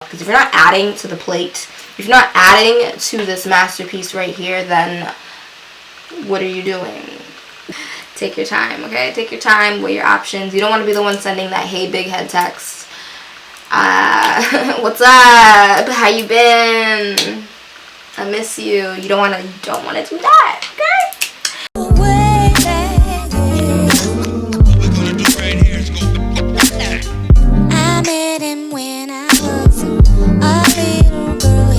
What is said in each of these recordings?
Because if you're not adding to the plate, if you're not adding to this masterpiece right here, then what are you doing? Take your time, okay? Take your time, weigh your options. You don't want to be the one sending that hey big head text. What's up? How you been? I miss you. You don't want to do that, okay? I met him when I was a little girl.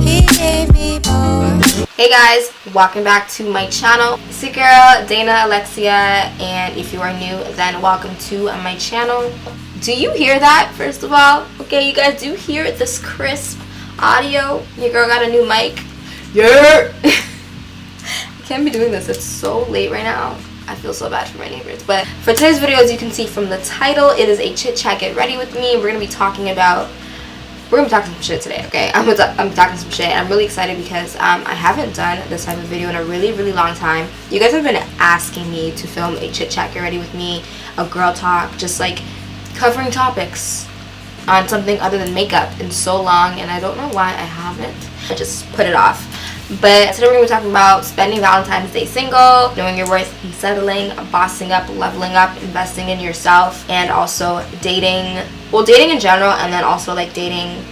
He gave me more. Hey guys, welcome back to my channel. It's your girl Dana Alexia, and if you are new, then welcome to my channel. Do you hear that, first of all? Okay, you guys do hear this crisp audio? Your girl got a new mic. Yeah. I can't be doing this. It's so late right now. I feel so bad for my neighbors. But for today's video, as you can see from the title, it is a chit chat. Get ready with me. We're gonna be talking some shit today, okay? I'm talking some shit, and I'm really excited because I haven't done this type of video in a really, really long time. You guys have been asking me to film a chit chat, get ready with me, a girl talk, just like covering topics on something other than makeup in so long, and I don't know why I haven't. I just put it off. But today we're going to be talking about spending Valentine's Day single, knowing your worth and settling, bossing up, leveling up, investing in yourself, and also dating, well, dating in general, and then also like dating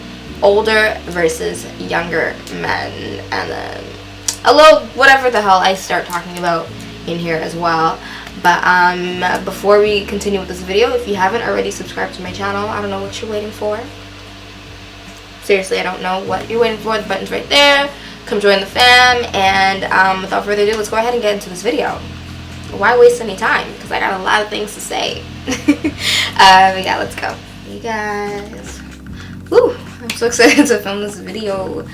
older versus younger men, and then a little whatever the hell I start talking about in here as well. But before we continue with this video, if you haven't already subscribed to my channel, I don't know what you're waiting for. Seriously, I don't know what you're waiting for. The button's right there. Come join the fam, and without further ado, let's go ahead and get into this video. Why waste any time? Because I got a lot of things to say. But yeah, let's go. Hey guys. Woo! I'm so excited to film this video.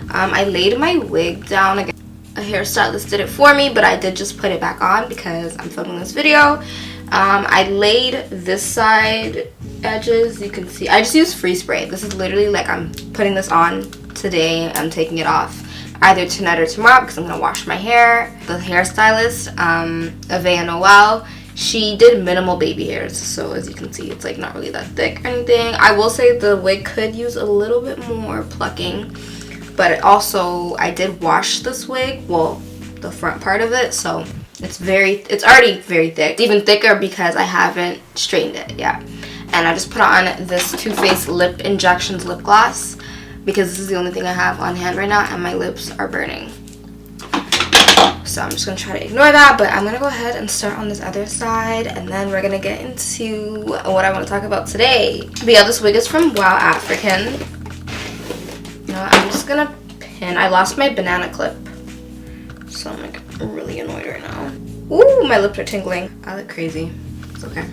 I laid my wig down again. A hairstylist did it for me, but I did just put it back on because I'm filming this video. I laid this side edges. You can see I just used free spray. This is literally like I'm putting this on today. I'm taking it off either tonight or tomorrow because I'm gonna wash my hair. The hairstylist, Avea Noel, she did minimal baby hairs, so as you can see, it's like not really that thick or anything. I will say the wig could use a little bit more plucking, but also I did wash this wig, well, the front part of it, so it's already very thick. It's even thicker because I haven't straightened it yet. And I just put on this Too Faced Lip Injections lip gloss because this is the only thing I have on hand right now, and my lips are burning. So I'm just gonna try to ignore that, but I'm gonna go ahead and start on this other side, and then we're gonna get into what I want to talk about today. But yeah, this wig is from Wow African. I'm just gonna pin. I lost my banana clip, so I'm like really annoyed right now. Ooh, my lips are tingling. I look crazy. It's okay.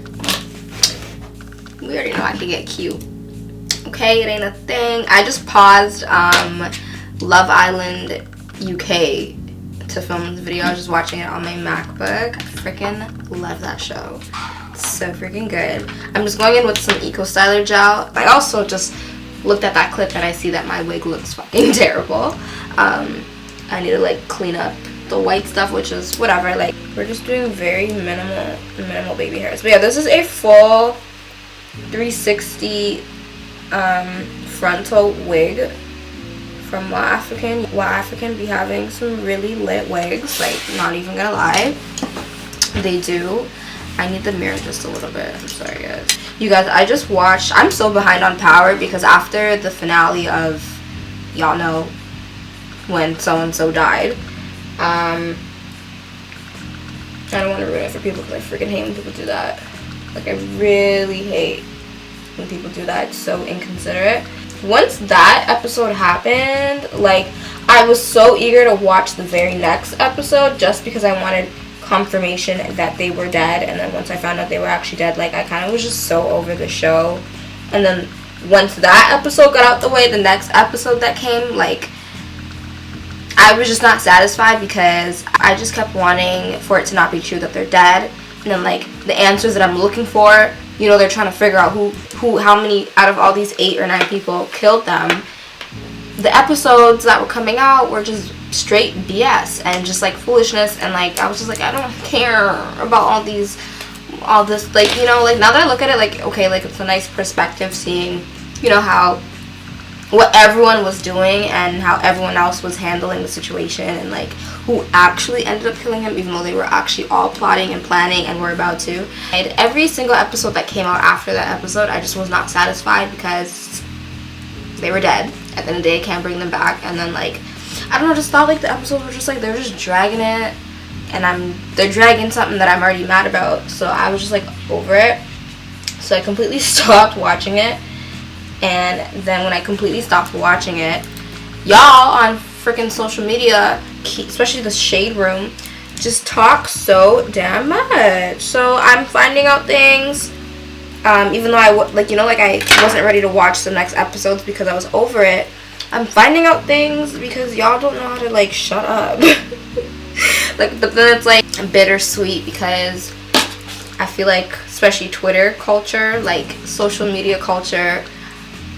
We already know I can get cute. Okay, it ain't a thing. I just paused Love Island UK to film this video. I was just watching it on my MacBook. I freaking love that show. It's so freaking good. I'm just going in with some Eco Styler gel. I also just looked at that clip and I see that my wig looks fucking terrible. I need to like clean up the white stuff, which is whatever. Like, we're just doing very minimal baby hairs. But yeah, this is a full 360 frontal wig from Wow African. Wow African be having some really lit wigs, like, not even gonna lie, they do. I need the mirror just a little bit. I'm sorry guys. You guys, I just watched, I'm so behind on Power because after the finale of, y'all know, when so-and-so died, I don't want to ruin it for people because I freaking hate when people do that. Like, I really hate when people do that. It's so inconsiderate. Once that episode happened, like, I was so eager to watch the very next episode just because I wanted confirmation that they were dead. And then once I found out they were actually dead, like, I kind of was just so over the show. And then once that episode got out the way, the next episode that came, like, I was just not satisfied because I just kept wanting for it to not be true that they're dead. And then, like, the answers that I'm looking for, you know, they're trying to figure out how many out of all these 8 or 9 people killed them. The episodes that were coming out were just straight BS and just like foolishness, and like I was just like, I don't care about all this, like, you know, like now that I look at it, like, okay, like it's a nice perspective seeing you know, how what everyone was doing and how everyone else was handling the situation, and like who actually ended up killing him, even though they were actually all plotting and planning and were about to. And every single episode that came out after that episode, I just was not satisfied because they were dead. At the end of the day, I can't bring them back. And then like, I don't know, just thought like the episodes were just like, they were just dragging it, and they're dragging something that I'm already mad about. So I was just like over it. So I completely stopped watching it. And then when I completely stopped watching it, y'all on freaking social media, especially the Shade Room, just talk so damn much. So I'm finding out things, even though I wasn't ready to watch the next episodes because I was over it. I'm finding out things because y'all don't know how to like shut up. Like, but then it's like bittersweet because I feel like, especially Twitter culture, like social media culture,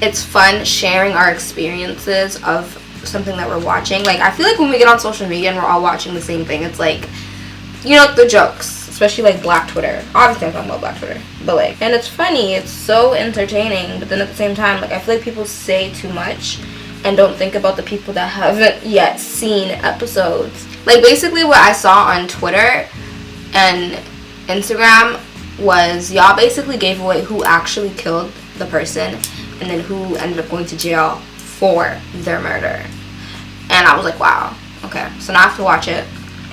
it's fun sharing our experiences of something that we're watching. Like, I feel like when we get on social media and we're all watching the same thing, it's like, you know, the jokes, especially like Black Twitter. Obviously I'm talking about Black Twitter, but like, and it's funny, it's so entertaining, but then at the same time, like, I feel like people say too much and don't think about the people that haven't yet seen episodes. Like, basically what I saw on Twitter and Instagram was y'all basically gave away who actually killed the person and then who ended up going to jail for their murder. And I was like, wow, okay, so now I have to watch it.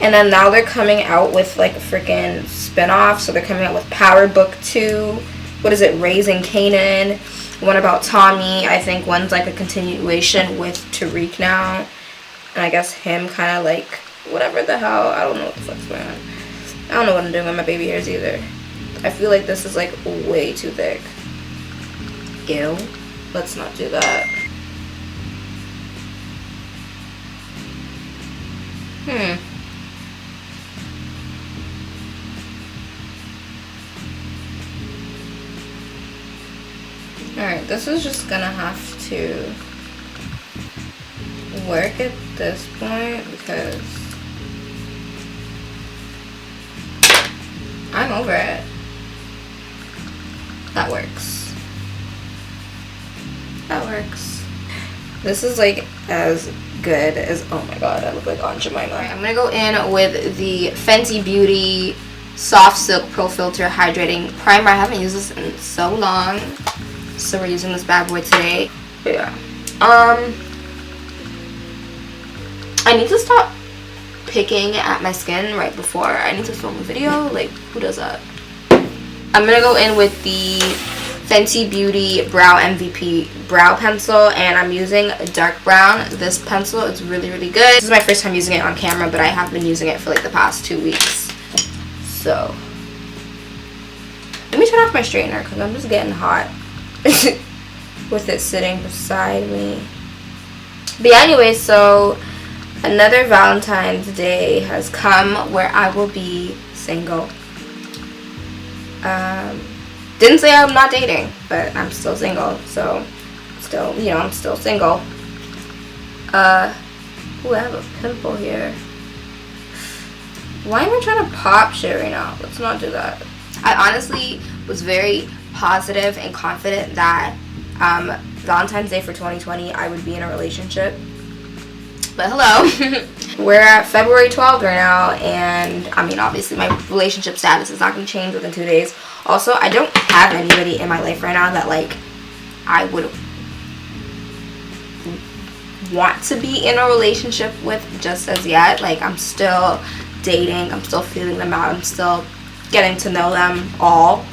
And then now they're coming out with like a freaking spin-off. So they're coming out with Power Book 2. What is it? Raising Kanan. One about Tommy. I think one's like a continuation with Tariq now. And I guess him kind of like, whatever the hell. I don't know what the fuck's going on. I don't know what I'm doing with my baby hairs either. I feel like this is like way too thick. Ew. Let's not do that. Alright, this is just gonna have to work at this point because I'm over it. That works. That works. This is like as good as, oh my god, I look like Aunt Jemima. Alright, I'm gonna go in with the Fenty Beauty Soft Silk Pro Filter Hydrating Primer. I haven't used this in so long, so we're using this bad boy today. But yeah, I need to stop picking at my skin right before I need to film a video. Like, who does that? I'm gonna go in with the Fenty Beauty Brow MVP Brow Pencil, and I'm using dark brown. This pencil is really, really good. This is my first time using it on camera, but I have been using it for like the past 2 weeks. So, let me turn off my straightener because I'm just getting hot with it sitting beside me. But yeah, anyway, so another Valentine's Day has come where I will be single. Didn't say I'm not dating, but I'm still single, so still, you know, I'm still single. Ooh, I have a pimple here. Why am I trying to pop shit right now? Let's not do that. I honestly was very positive and confident that Valentine's Day for 2020 I would be in a relationship. But hello. We're at February 12th right now, and I mean, obviously my relationship status is not going to change within 2 days. Also, I don't have anybody in my life right now that like I would want to be in a relationship with just as yet. Like, I'm still dating, I'm still feeling them out, I'm still getting to know them all.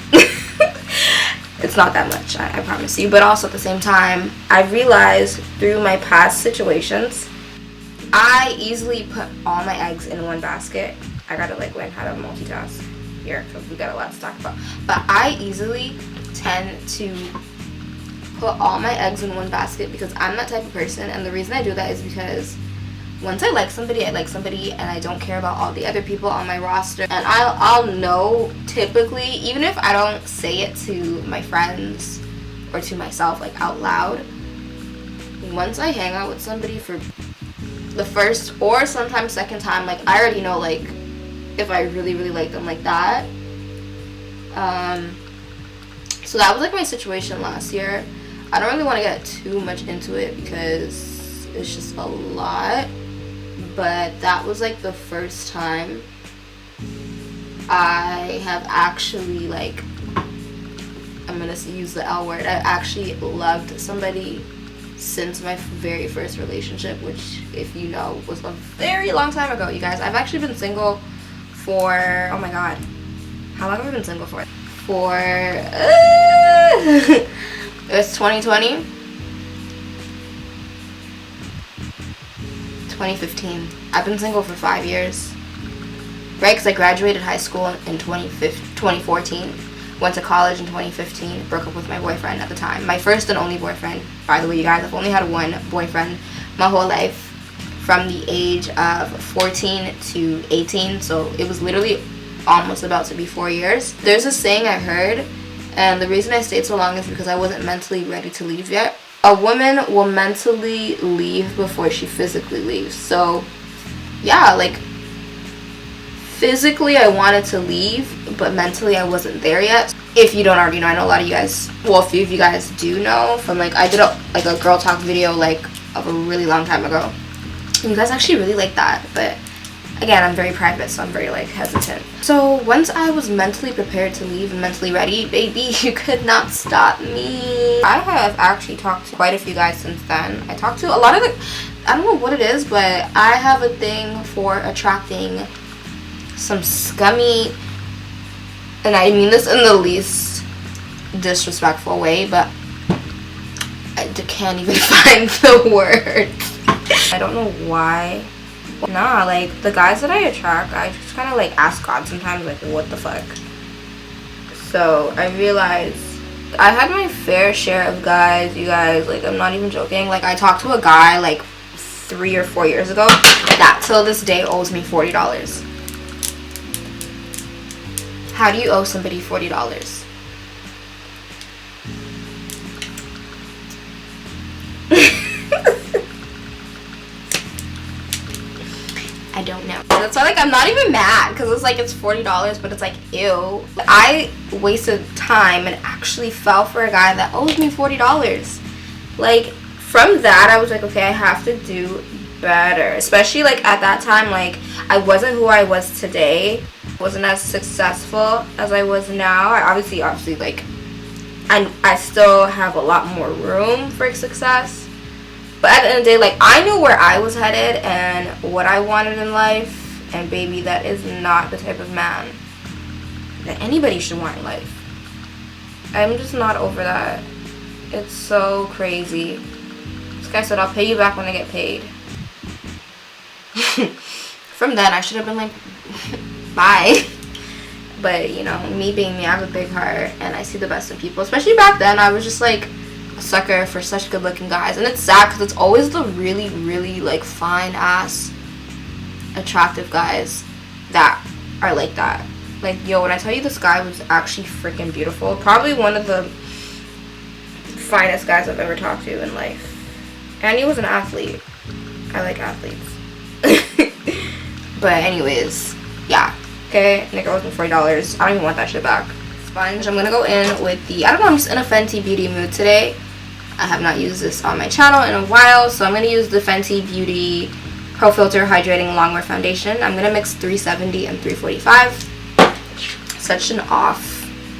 It's not that much, I promise you. But also at the same time, I realized through my past situations, I easily put all my eggs in one basket. I gotta like learn how to multitask here because we got a lot to talk about. But I easily tend to put all my eggs in one basket because I'm that type of person. And the reason I do that is because once I like somebody, and I don't care about all the other people on my roster. And I'll know typically, even if I don't say it to my friends or to myself like out loud, once I hang out with somebody for the first or sometimes second time, like I already know like if I really, really like them like that. So that was like my situation last year. I don't really want to get too much into it because it's just a lot, but that was like the first time I have actually, like, I'm gonna use the L word, I actually loved somebody since my very first relationship, which, if you know, was a very long time ago, you guys. I've actually been single for, oh my god, how long have I been single for? It's 2020, 2015. I've been single for 5 years, right? Because I graduated high school in 2014, went to college in 2015, broke up with my boyfriend at the time. My first and only boyfriend, by the way, you guys. I've only had one boyfriend my whole life, from the age of 14 to 18, so it was literally almost about to be 4 years. There's a saying I heard, and the reason I stayed so long is because I wasn't mentally ready to leave yet. A woman will mentally leave before she physically leaves. So yeah, like, physically I wanted to leave, but mentally I wasn't there yet. If you don't already know, I know a lot of you guys, well, a few of you guys do know from, like, I did a girl talk video, like, of a really long time ago. And you guys actually really like that, but again, I'm very private, so I'm very, like, hesitant. So once I was mentally prepared to leave and mentally ready, baby, you could not stop me. I have actually talked to quite a few guys since then. I talked to a lot of the, I don't know what it is, but I have a thing for attracting some scummy, and I mean this in the least disrespectful way, but I can't even find the word. I don't know why. Nah, like, the guys that I attract, I just kind of, like, ask God sometimes, like, what the fuck. So I realized I had my fair share of guys, you guys, like, I'm not even joking. Like, I talked to a guy like 3 or 4 years ago that till this day owes me $40. How do you owe somebody $40? I don't know. That's why, like, I'm not even mad, because it's like, it's $40, but it's like, ew. I wasted time and actually fell for a guy that owes me $40. Like, from that, I was like, okay, I have to do better. Especially, like, at that time, like, I wasn't who I was today. Wasn't as successful as I was now. I obviously, like, I still have a lot more room for success. But at the end of the day, like, I knew where I was headed and what I wanted in life. And baby, that is not the type of man that anybody should want in life. I'm just not over that. It's so crazy. This guy said, I'll pay you back when I get paid. From then, I should have been like, bye. But, you know, me being me, I have a big heart and I see the best in people. Especially back then, I was just like a sucker for such good looking guys. And it's sad because it's always the really, really, like, fine ass attractive guys that are like that. Like, yo, when I tell you this guy was actually freaking beautiful, probably one of the finest guys I've ever talked to in life. And he was an athlete. I like athletes. But anyways, yeah. Okay, Nick owes me $40. I don't even want that shit back. Sponge. I'm gonna go in with the, I don't know, I'm just in a Fenty Beauty mood today. I have not used this on my channel in a while, so I'm gonna use the Fenty Beauty Pro Filter Hydrating Longwear Foundation. I'm gonna mix 370 and 345. Such an off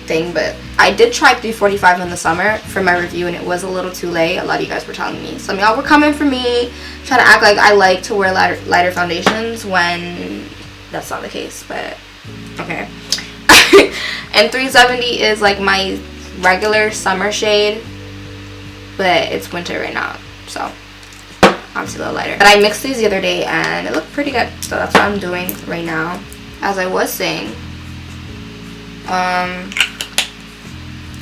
thing, but I did try 345 in the summer for my review and it was a little too late. A lot of you guys were telling me. Some of y'all were coming for me, trying to act like I like to wear lighter foundations when that's not the case, but okay. And 370 is like my regular summer shade, but it's winter right now, so obviously a little lighter. But I mixed these the other day and it looked pretty good, so that's what I'm doing right now. As I was saying, I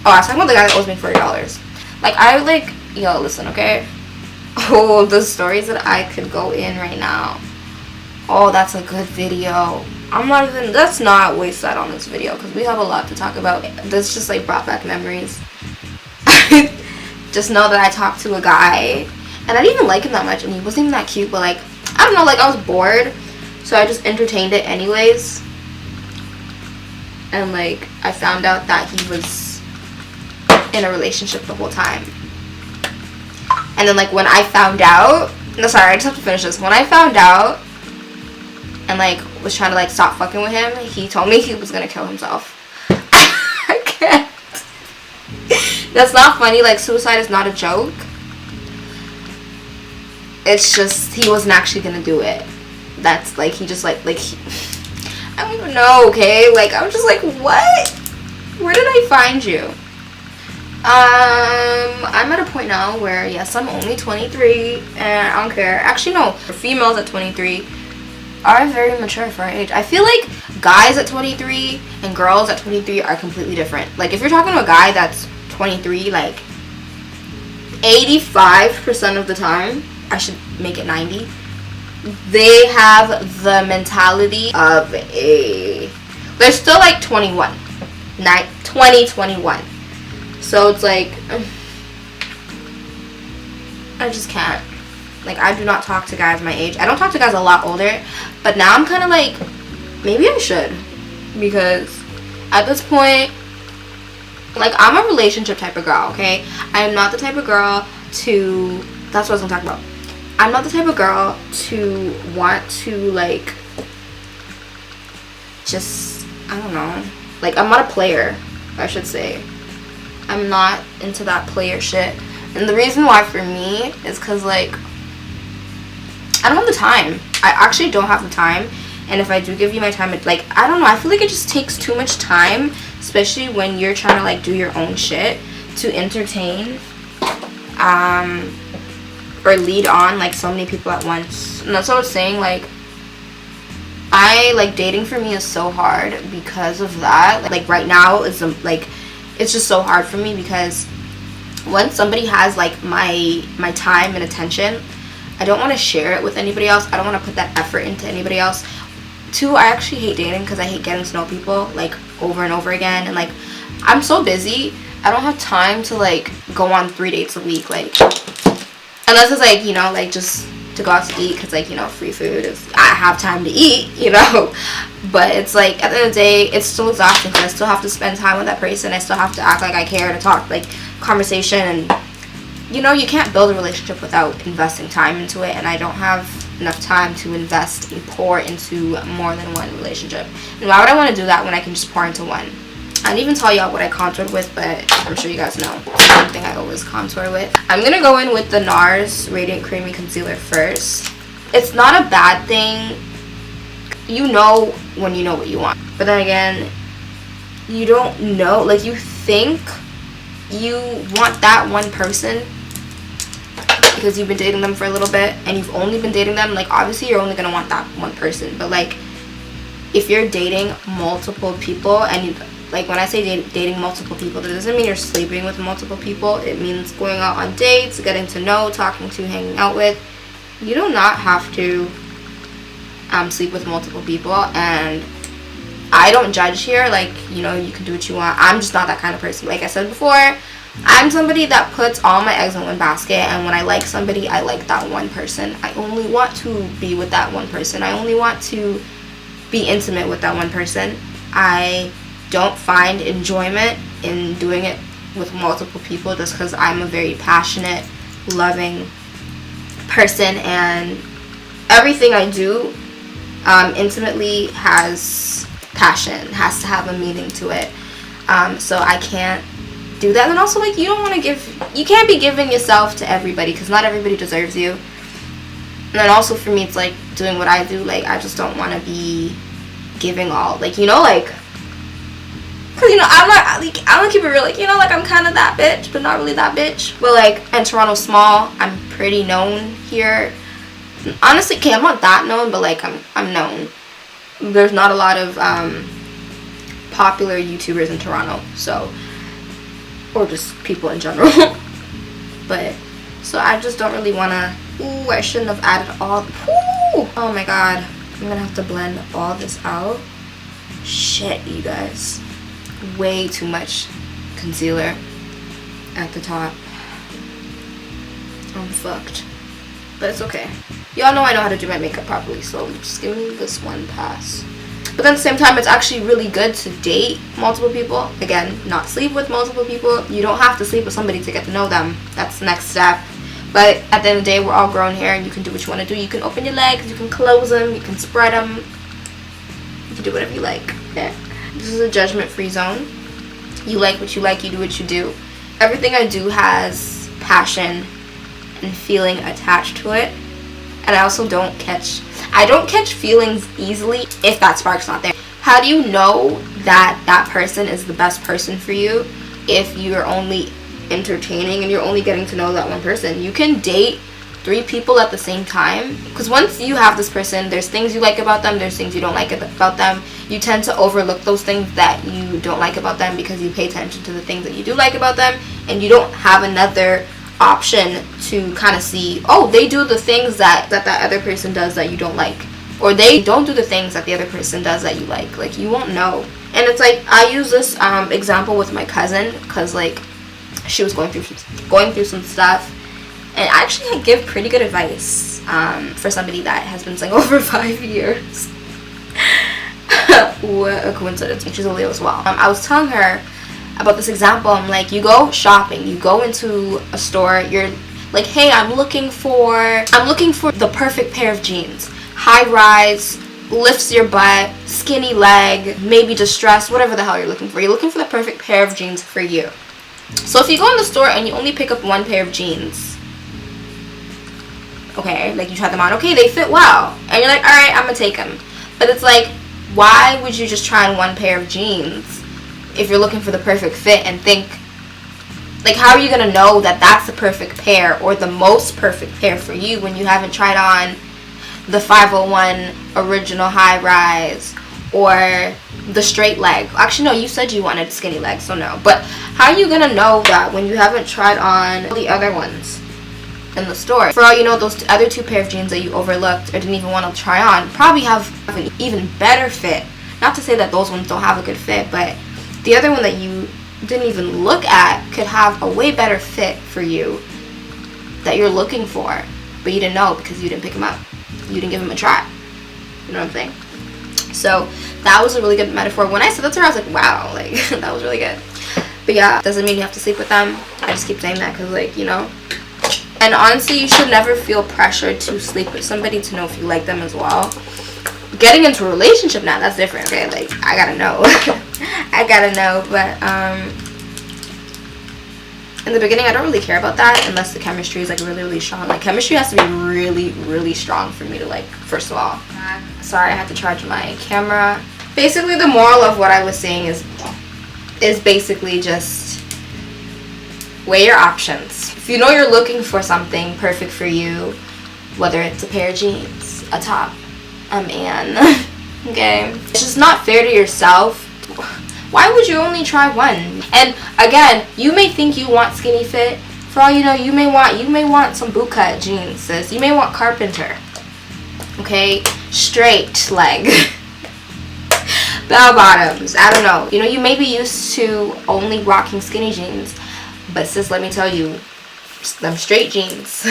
was talking about the guy that owes me $40. Like, I like, yo, listen, okay? Oh, the stories that I could go in right now. Oh, that's a good video. I'm not even, let's not waste that on this video because we have a lot to talk about. This just like brought back memories. Just know that I talked to a guy and I didn't even like him that much and he wasn't even that cute, but like, I don't know, like I was bored, so I just entertained it anyways. And like, I found out that he was in a relationship the whole time. And then like when I found out, no, sorry, I just have to finish this. When I found out and like was trying to like stop fucking with him, he told me he was gonna kill himself. I can't. That's not funny. Like, suicide is not a joke. It's just he wasn't actually gonna do it. That's like he just like he, I don't even know. Okay, like I'm just like, what? Where did I find you? I'm at a point now where yes, I'm only 23 and I don't care. Actually, no, females at 23 are very mature for our age. I feel like guys at 23 and girls at 23 are completely different. Like if you're talking to a guy that's 23, like 85% of the time, I should make it 90, they have the mentality of a, they're still like 21, 21. So it's like, I just can't. Like, I do not talk to guys my age. I don't talk to guys a lot older, but now I'm kind of like, maybe I should, because at this point, like, I'm a relationship type of girl, okay? I am not the type of girl to, that's what I was gonna talk about. I'm not the type of girl to want to, like, just, I don't know. Like, I'm not a player, I should say. I'm not into that player shit. And the reason why for me is because, like, I don't have the time. I actually don't have the time. And if I do give you my time, it, like, I don't know. I feel like it just takes too much time, especially when you're trying to, like, do your own shit to entertain or lead on, like, so many people at once. And that's what I was saying. Like, dating for me is so hard because of that. Like, right now is, like, it's just so hard for me because once somebody has, like, my time and attention, I don't want to share it with anybody else. I don't want to put that effort into anybody else. 2, I actually hate dating because I hate getting to know people, like, over and over again. And, like, I'm so busy, I don't have time to, like, go on 3 dates a week, like, unless it's, like, you know, like, just to go out to eat because, like, you know, free food is, I have time to eat, you know. But it's, like, at the end of the day, it's still exhausting because I still have to spend time with that person. I still have to act like I care, to talk, like, conversation. And, you know, you can't build a relationship without investing time into it. And I don't have enough time to invest and pour into more than one relationship. And why would I want to do that when I can just pour into one? I didn't even tell y'all what I contoured with, but I'm sure you guys know. One thing I always contour with. I'm going to go in with the NARS Radiant Creamy Concealer first. It's not a bad thing. You know when you know what you want. But then again, you don't know. Like, you think you want that one person because you've been dating them for a little bit and you've only been dating them. Like, obviously you're only going to want that one person. But, like, if you're dating multiple people and you, like, when I say dating multiple people, that doesn't mean you're sleeping with multiple people. It means going out on dates, getting to know, talking to, hanging out with. You do not have to sleep with multiple people. And I don't judge here. Like, you know, you can do what you want. I'm just not that kind of person. Like I said before, I'm somebody that puts all my eggs in one basket. And when I like somebody, I like that one person. I only want to be with that one person. I only want to be intimate with that one person. I don't find enjoyment in doing it with multiple people just because I'm a very passionate, loving person, and everything I do intimately has passion, has to have a meaning to it. So I can't do that. And also, like, you don't want to give, you can't be giving yourself to everybody because not everybody deserves you. And then also for me, it's like doing what I do. Like, I just don't want to be giving all, like, you know, like, because, you know, I'm gonna keep it real, like, you know, like, I'm kind of that bitch, but not really that bitch. But, like, and Toronto's small, I'm pretty known here. Honestly, okay, I'm not that known, but, like, I'm known. There's not a lot of popular YouTubers in Toronto, so, or just people in general. But, so I just don't really want to, ooh, I shouldn't have added all, ooh, oh my god, I'm gonna have to blend all this out. Shit, you guys. Way too much concealer at the top. I'm fucked. But it's okay. Y'all know I know how to do my makeup properly, so just give me this one pass. But then at the same time, it's actually really good to date multiple people. Again, not sleep with multiple people. You don't have to sleep with somebody to get to know them. That's the next step. But at the end of the day, we're all grown here, and you can do what you want to do. You can open your legs, you can close them, you can spread them. You can do whatever you like. Okay. This is a judgment-free zone. You like what you like, you do what you do. Everything I do has passion and feeling attached to it. And I also don't catch feelings easily if that spark's not there. How do you know that that person is the best person for you if you're only entertaining and you're only getting to know that one person? You can date 3 people at the same time, because once you have this person, there's things you like about them, there's things you don't like about them. You tend to overlook those things that you don't like about them because you pay attention to the things that you do like about them, and you don't have another option to kind of see, oh, they do the things that other person does that you don't like, or they don't do the things that the other person does that you like. Like, you won't know. And it's like, I use this example with my cousin, because like she was going through some stuff, and actually I give pretty good advice for somebody that has been single for 5 years. What a coincidence. She's a Leo as well. I was telling her about this example. I'm like, you go shopping, you go into a store, you're like, hey, I'm looking for the perfect pair of jeans. High rise, lifts your butt, skinny leg, maybe distressed, whatever the hell you're looking for. You're looking for the perfect pair of jeans for you. So if you go in the store and you only pick up one pair of jeans, okay, like you try them on, okay, they fit well, and you're like, alright, I'm gonna take them. But it's like, why would you just try on one pair of jeans if you're looking for the perfect fit and think, like, how are you gonna know that that's the perfect pair or the most perfect pair for you when you haven't tried on the 501 original high rise or the straight leg? Actually, no, you said you wanted skinny legs, so no. But how are you gonna know that when you haven't tried on the other ones in the store? For all you know, those other 2 pair of jeans that you overlooked or didn't even want to try on probably have an even better fit. Not to say that those ones don't have a good fit, but the other one that you didn't even look at could have a way better fit for you that you're looking for, but you didn't know because you didn't pick them up. You didn't give them a try. You know what I'm saying? So that was a really good metaphor. When I said that to her, I was like, wow, like, that was really good. But yeah, doesn't mean you have to sleep with them. I just keep saying that because, like, you know. And honestly, you should never feel pressured to sleep with somebody to know if you like them as well. Getting into a relationship now, that's different, okay? Like, I gotta know. I gotta know. But in the beginning, I don't really care about that unless the chemistry is like really, really strong. Like, chemistry has to be really, really strong for me to like, first of all. Sorry, I had to charge my camera. Basically, the moral of what I was saying is basically just weigh your options. If you know you're looking for something perfect for you, whether it's a pair of jeans, a top, a man, okay? It's just not fair to yourself. Why would you only try one? And again, you may think you want skinny fit. For all you know, you may want some bootcut jeans, sis. You may want carpenter. Okay? Straight leg. Bell bottoms. I don't know. You know, you may be used to only rocking skinny jeans. But sis, let me tell you, them straight jeans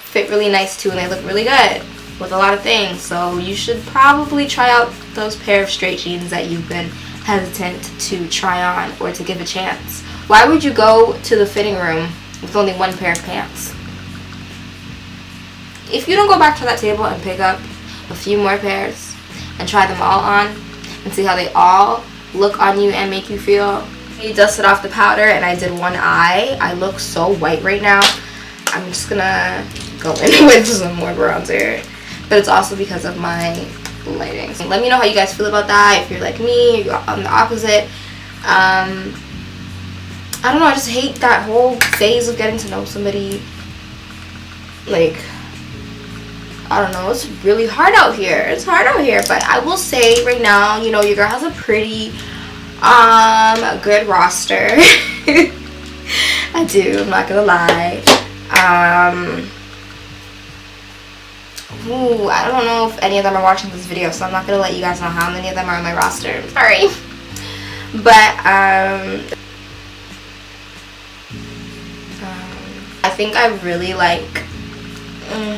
fit really nice too, and they look really good with a lot of things. So you should probably try out those pair of straight jeans that you've been hesitant to try on or to give a chance. Why would you go to the fitting room with only one pair of pants? If you don't go back to that table and pick up a few more pairs and try them all on and see how they all look on you and make you feel. I dusted off the powder and I did one eye. I look so white right now. I'm just gonna go in with some more bronzer, but it's also because of my lighting. So let me know how you guys feel about that. If you're like me, you're on the opposite. I don't know, I just hate that whole phase of getting to know somebody. Like, I don't know, it's really hard out here. It's hard out here, but I will say right now, you know, your girl has a pretty good roster. I do, I'm not gonna lie. I don't know if any of them are watching this video, so I'm not gonna let you guys know how many of them are on my roster. Sorry. But I think I really like,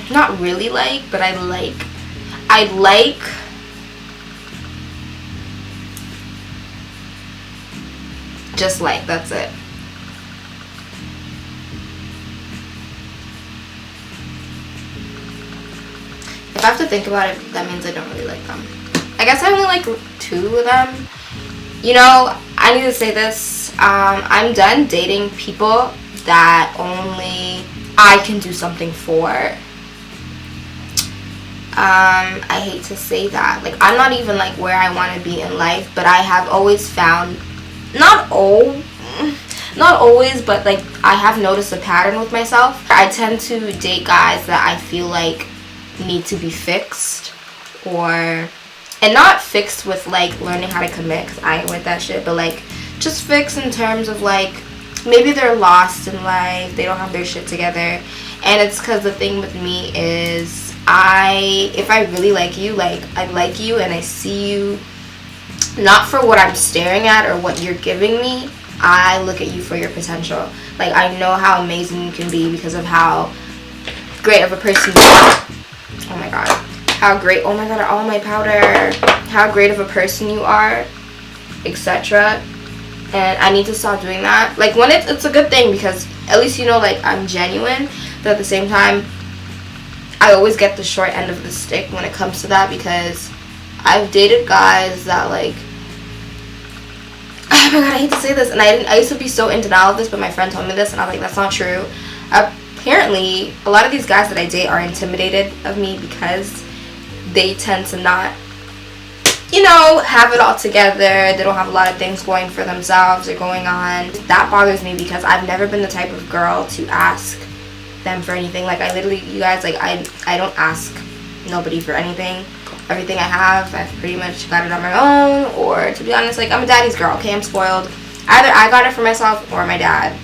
not really like, but I like just like, that's it. If I have to think about it, that means I don't really like them. I guess I only like 2 of them. You know, I need to say this. I'm done dating people that only I can do something for. I hate to say that. Like, I'm not even like where I want to be in life, but I have always found, not always, but like I have noticed a pattern with myself. I tend to date guys that I feel like need to be fixed, and not fixed with like learning how to commit, 'cause I ain't with that shit, but like just fixed in terms of like maybe they're lost in life, they don't have their shit together. And it's because the thing with me is if I really like you, like I like you and I see you not for what I'm staring at or what you're giving me, I look at you for your potential. Like, I know how amazing you can be because of how great of a person you are. Oh my god. How great, oh my god, all my powder. How great of a person you are, etc. And I need to stop doing that. Like, when it's a good thing because at least you know, like, I'm genuine. But at the same time, I always get the short end of the stick when it comes to that, because I've dated guys that, like, oh my god, I hate to say this, and I used to be so in denial of this, but my friend told me this, and I was like, that's not true. Apparently, a lot of these guys that I date are intimidated of me because they tend to not, you know, have it all together. They don't have a lot of things going for themselves or going on. That bothers me because I've never been the type of girl to ask them for anything. Like, I literally, you guys, like, I don't ask nobody for anything. Everything I have, I've pretty much got it on my own, or to be honest, like, I'm a daddy's girl, okay? I'm spoiled. Either I got it for myself or my dad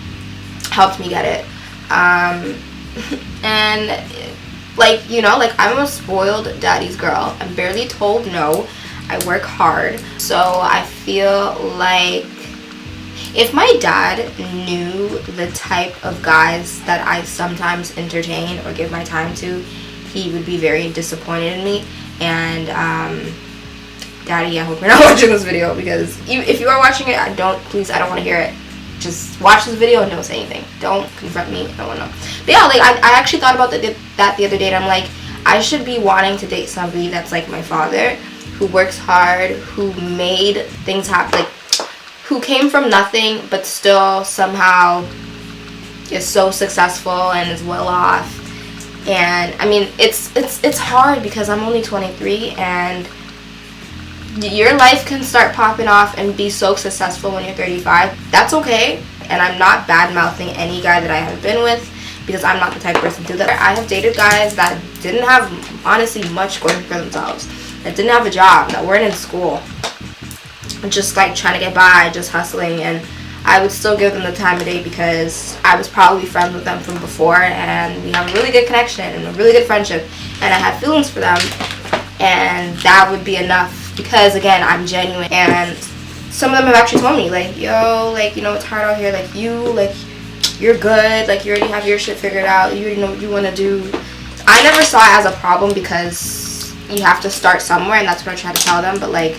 helped me get it. And like, you know, like, I'm a spoiled daddy's girl. I'm barely told no. I work hard. So I feel like if my dad knew the type of guys that I sometimes entertain or give my time to, he would be very disappointed in me. And Daddy, I hope you're not watching this video, because if you are watching it, please, I don't want to hear it. Just watch this video and don't say anything. Don't confront me. I don't want to know. But yeah, like, I actually thought about that the other day, and I'm like, I should be wanting to date somebody that's like my father, who works hard, who made things happen, like, who came from nothing but still somehow is so successful and is well off. And I mean, it's hard because I'm only 23, and your life can start popping off and be so successful when you're 35. That's okay. And I'm not bad mouthing any guy that I have been with, because I'm not the type of person to do that. I have dated guys that didn't have, honestly, much going for themselves, that didn't have a job, that weren't in school, just like trying to get by, just hustling, and I would still give them the time of day because I was probably friends with them from before, and we have a really good connection and a really good friendship, and I had feelings for them, and that would be enough because, again, I'm genuine. And some of them have actually told me, like, yo, like, you know, it's hard out here, like, you're good, like, you already have your shit figured out, you already know what you want to do. I never saw it as a problem because you have to start somewhere, and that's what I try to tell them, but, like,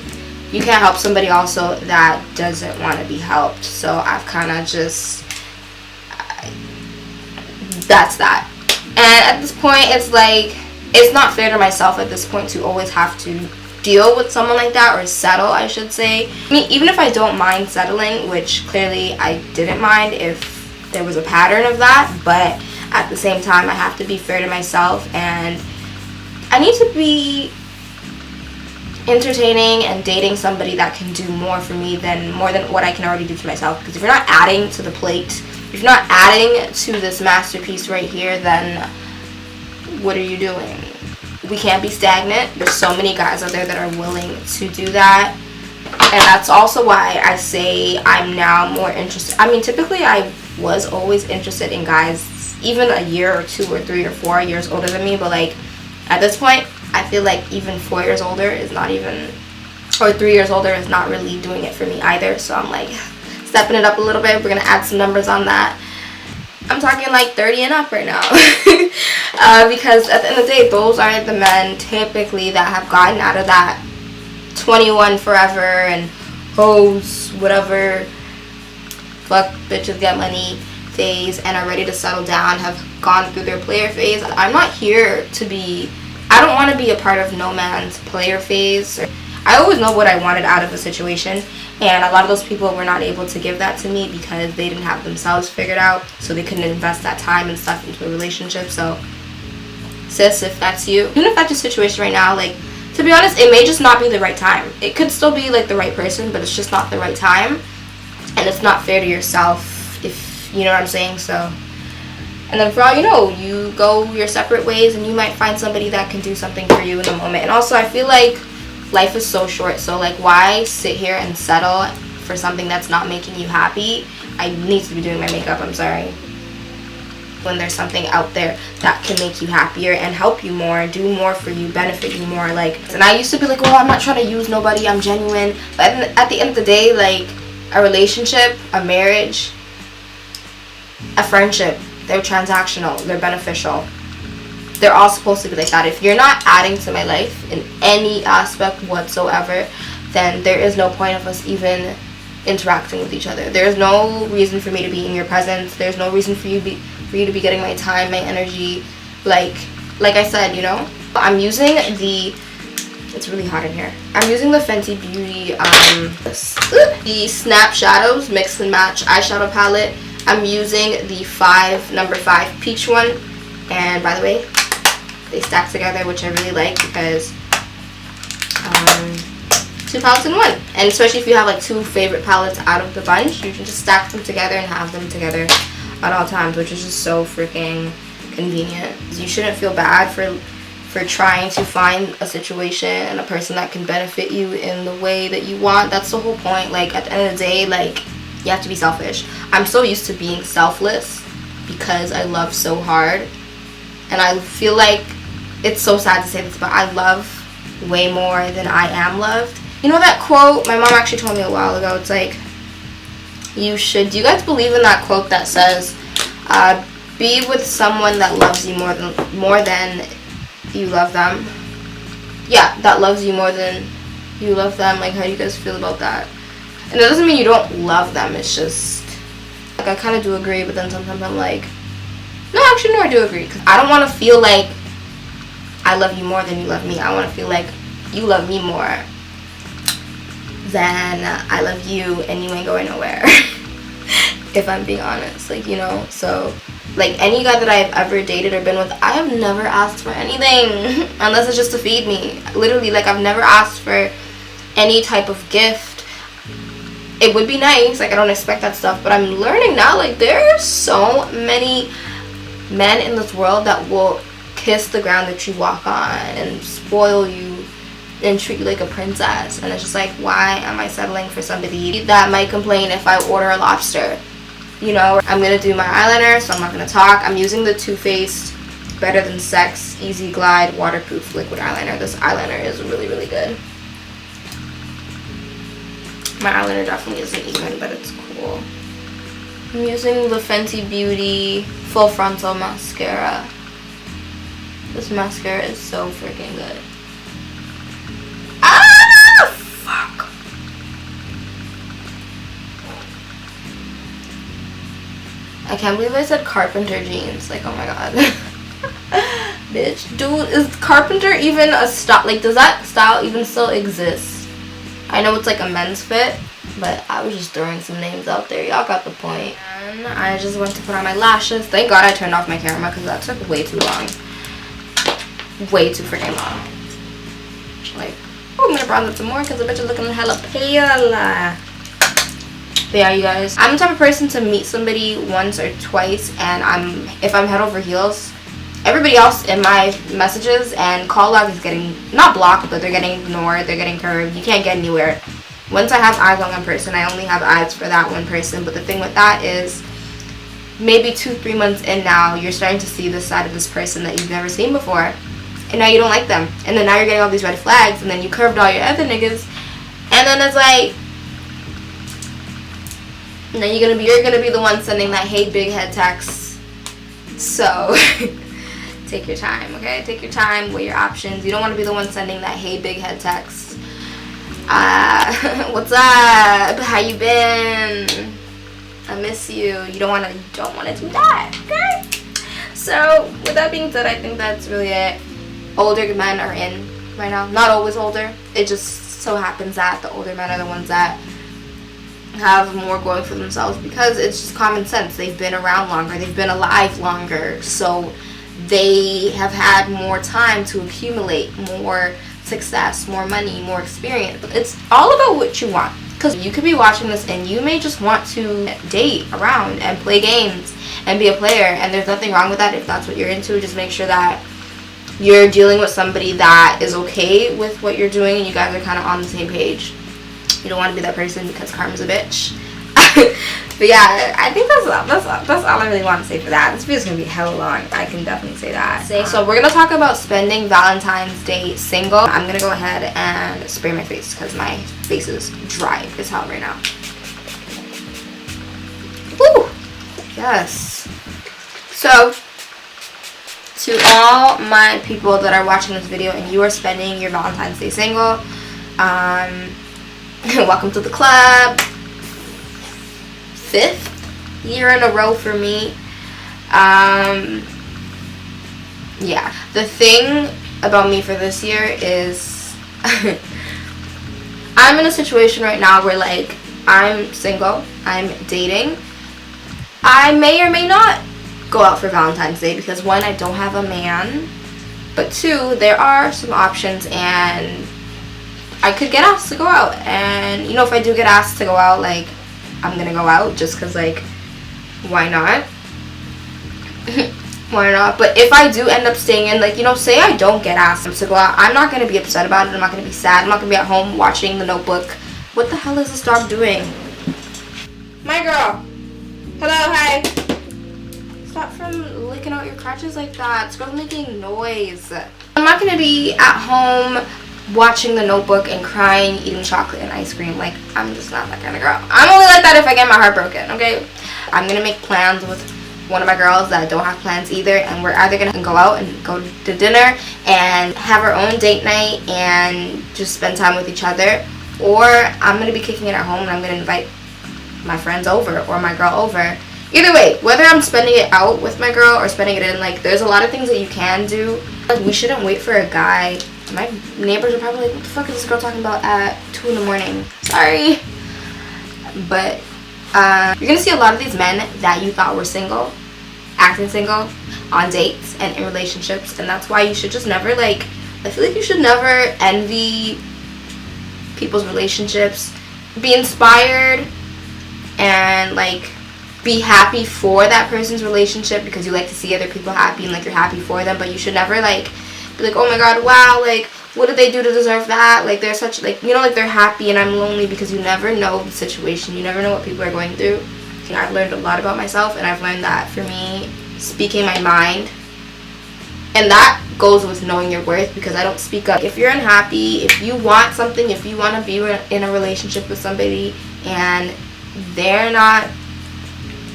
you can't help somebody also that doesn't want to be helped. So I've kind of just, that's that. And at this point, it's like, it's not fair to myself at this point to always have to deal with someone like that, or settle, I should say. I mean, even if I don't mind settling, which clearly I didn't mind if there was a pattern of that, but at the same time, I have to be fair to myself, and I need to be entertaining and dating somebody that can do more for me than what I can already do for myself. Because if you're not adding to the plate, if you're not adding to this masterpiece right here, then what are you doing? We can't be stagnant. There's so many guys out there that are willing to do that, and that's also why I say I'm now more interested. I mean, typically I was always interested in guys even a year or 2 or 3 or 4 years older than me, but like at this point, I feel like even 4 years older is not even, or 3 years older is not really doing it for me either. So I'm like stepping it up a little bit. We're gonna add some numbers on that. I'm talking like 30 and up right now. Because at the end of the day, those are the men typically that have gotten out of that 21 forever and hoes, whatever, fuck bitches get money phase, and are ready to settle down, have gone through their player phase. I'm not here to be, I I don't want to be a part of no man's player phase. I always know what I wanted out of a situation, and a lot of those people were not able to give that to me because they didn't have themselves figured out, so they couldn't invest that time and stuff into a relationship. So sis, if that's you, even if that's your situation right now, like, to be honest, it may just not be the right time. It could still be like the right person, but it's just not the right time, and it's not fair to yourself, if you know what I'm saying. So, and then for all you know, you go your separate ways, and you might find somebody that can do something for you in the moment. And also, I feel like life is so short, so like, why sit here and settle for something that's not making you happy? I need to be doing my makeup, I'm sorry. When there's something out there that can make you happier and help you more, do more for you, benefit you more. Like, and I used to be like, oh, I'm not trying to use nobody, I'm genuine. But at the end of the day, like, a relationship, a marriage, a friendship, they're transactional, they're beneficial. They're all supposed to be like that. If you're not adding to my life in any aspect whatsoever, then there is no point of us even interacting with each other. There's no reason for me to be in your presence. There's no reason for you to be getting my time, my energy. Like I said, you know, I'm using it's really hot in here. I'm using the Fenty Beauty the Snap Shadows Mix and Match eyeshadow palette. I'm using the number 5 peach one, and by the way, they stack together, which I really like, because 2 palettes in one. And especially if you have like 2 favorite palettes out of the bunch, you can just stack them together and have them together at all times, which is just so freaking convenient. You shouldn't feel bad for trying to find a situation and a person that can benefit you in the way that you want. That's the whole point. Like, at the end of the day, like, you have to be selfish. I'm so used to being selfless because I love so hard, and I feel like it's so sad to say this, but I love way more than I am loved. You know that quote my mom actually told me a while ago? It's like, do you guys believe in that quote that says, be with someone that loves you more than you love them? Yeah, that loves you more than you love them. Like, how do you guys feel about that? And it doesn't mean you don't love them, it's just, like, I kind of do agree, but then sometimes I'm like, no, actually, no, I do agree. Because I don't want to feel like I love you more than you love me. I want to feel like you love me more than I love you, and you ain't going nowhere. If I'm being honest, like, you know. So, like, any guy that I've ever dated or been with, I have never asked for anything unless it's just to feed me. Literally, like, I've never asked for any type of gift. It would be nice, like, I don't expect that stuff, but I'm learning now, like, there are so many men in this world that will kiss the ground that you walk on and spoil you and treat you like a princess. And it's just like, why am I settling for somebody that might complain if I order a lobster? You know, I'm gonna do my eyeliner, so I'm not gonna talk. I'm using the Too Faced Better Than Sex Easy Glide Waterproof Liquid Eyeliner. This eyeliner is really, really good. My eyeliner definitely isn't even, but it's cool. I'm using the Fenty Beauty Full Frontal Mascara. This mascara is so freaking good. Ah! Fuck. I can't believe I said carpenter jeans. Like, oh my god. Bitch. Dude, is carpenter even a style? Like, does that style even still exist? I know it's like a men's fit, but I was just throwing some names out there. Y'all got the point. And I just went to put on my lashes. Thank God I turned off my camera because that took way too long. Way too freaking long. Like, oh, I'm gonna bronze it some more because the bitch is looking hella pale. But yeah, you guys, I'm the type of person to meet somebody once or twice, and if I'm head over heels, everybody else in my messages and call log is getting, not blocked, but they're getting ignored, they're getting curved. You can't get anywhere. Once I have eyes on one person, I only have eyes for that one person. But the thing with that is, maybe 2-3 months in now, you're starting to see this side of this person that you've never seen before. And now you don't like them. And then now you're getting all these red flags, and then you curved all your other niggas. And then it's like, and then you're gonna be the one sending that hey big head text. So take your time, okay? Take your time, weigh your options. You don't want to be the one sending that hey big head text. What's up? How you been? I miss you. You don't want to do that, okay? So with that being said, I think that's really it. older men are in right now. Not always older. It just so happens that the older men are the ones that have more going for themselves, because it's just common sense. They've been around longer. They've been alive longer. So they have had more time to accumulate more success, more money, more experience. It's all about what you want. Because you could be watching this and you may just want to date around and play games and be a player. And there's nothing wrong with that if that's what you're into. Just make sure that you're dealing with somebody that is okay with what you're doing and you guys are kind of on the same page. You don't want to be that person because karma's a bitch. But yeah, I think that's all I really want to say for that. This video's going to be hella long. I can definitely say that. So we're going to talk about spending Valentine's Day single. I'm going to go ahead and spray my face because my face is dry as hell right now. Woo! Yes. So, to all my people that are watching this video and you are spending your Valentine's Day single, welcome to the club. 5th year in a row for me. Yeah, the thing about me for this year is I'm in a situation right now where, like, I'm single, I'm dating. I may or may not go out for Valentine's Day because, 1, I don't have a man, but 2, there are some options and I could get asked to go out. And, you know, if I do get asked to go out, like, I'm gonna go out just because, like, why not? Why not? But if I do end up staying in, like, you know, say I don't get asked to go out, I'm not gonna be upset about it. I'm not gonna be sad. I'm not gonna be at home watching The Notebook. What the hell is this dog doing? My girl. Hello, hi. Stop from licking out your crotches like that. This girl's making noise. I'm not gonna be at home watching The Notebook and crying, eating chocolate and ice cream. Like, I'm just not that kind of girl. I'm only like that if I get my heart broken, okay? I'm gonna make plans with one of my girls that don't have plans either, and we're either gonna go out and go to dinner and have our own date night and just spend time with each other, or I'm gonna be kicking it at home and I'm gonna invite my friends over or my girl over. Either way, whether I'm spending it out with my girl or spending it in, like, there's a lot of things that you can do. Like, we shouldn't wait for a guy. My neighbors are probably like, what the fuck is this girl talking about at 2 in the morning? Sorry. But you're going to see a lot of these men that you thought were single, acting single, on dates and in relationships. And that's why you should just never, like, I feel like you should never envy people's relationships. Be inspired and, like, be happy for that person's relationship because you like to see other people happy and, like, you're happy for them. But you should never, like, be like, oh my god, wow, like, what did they do to deserve that? Like, they're such, like, you know, like, they're happy and I'm lonely, because you never know the situation. You never know what people are going through. You know, I've learned a lot about myself, and I've learned that for me, speaking my mind, and that goes with knowing your worth, because I don't speak up. If you're unhappy, if you want something, if you want to be in a relationship with somebody and they're not,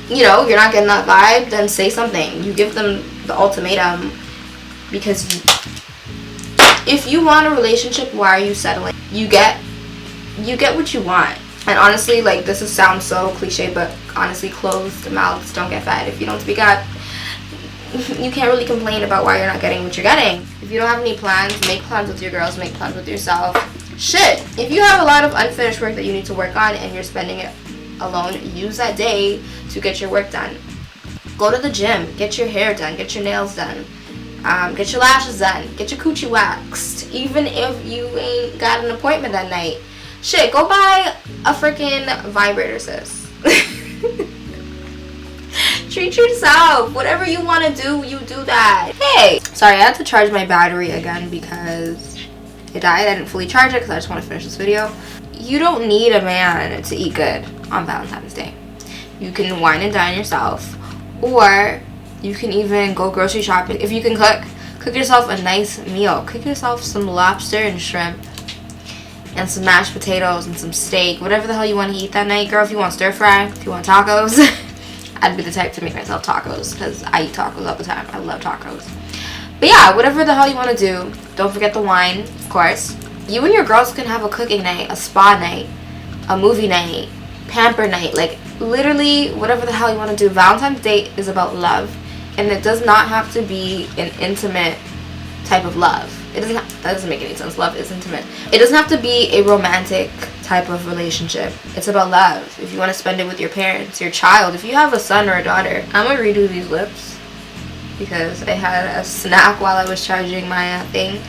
you know, you're not getting that vibe, then say something. You give them the ultimatum, because if you want a relationship, why are you settling? You get what you want. And honestly, like, this sounds so cliche, but honestly, closed mouths don't get fed. If you don't speak up, you can't really complain about why you're not getting what you're getting. If you don't have any plans, make plans with your girls, make plans with yourself. Shit, if you have a lot of unfinished work that you need to work on and you're spending it alone, use that day to get your work done. Go to the gym, get your hair done, get your nails done. Get your lashes done. Get your coochie waxed. Even if you ain't got an appointment that night. Shit, go buy a freaking vibrator, sis. Treat yourself. Whatever you want to do, you do that. Hey! Sorry, I had to charge my battery again because it died. I didn't fully charge it because I just want to finish this video. You don't need a man to eat good on Valentine's Day. You can wine and dine yourself. Or you can even go grocery shopping. If you can cook yourself a nice meal. Cook yourself some lobster and shrimp and some mashed potatoes and some steak. Whatever the hell you want to eat that night, girl. If you want stir fry, if you want tacos. I'd be the type to make myself tacos because I eat tacos all the time. I love tacos. But yeah, whatever the hell you want to do. Don't forget the wine, of course. You and your girls can have a cooking night, a spa night, a movie night, pamper night. Like, literally, whatever the hell you want to do. Valentine's Day is about love. And it does not have to be an intimate type of love. That doesn't make any sense. Love is intimate. It doesn't have to be a romantic type of relationship. It's about love. If you want to spend it with your parents, your child, if you have a son or a daughter. I'm gonna redo these lips because I had a snack while I was charging my thing.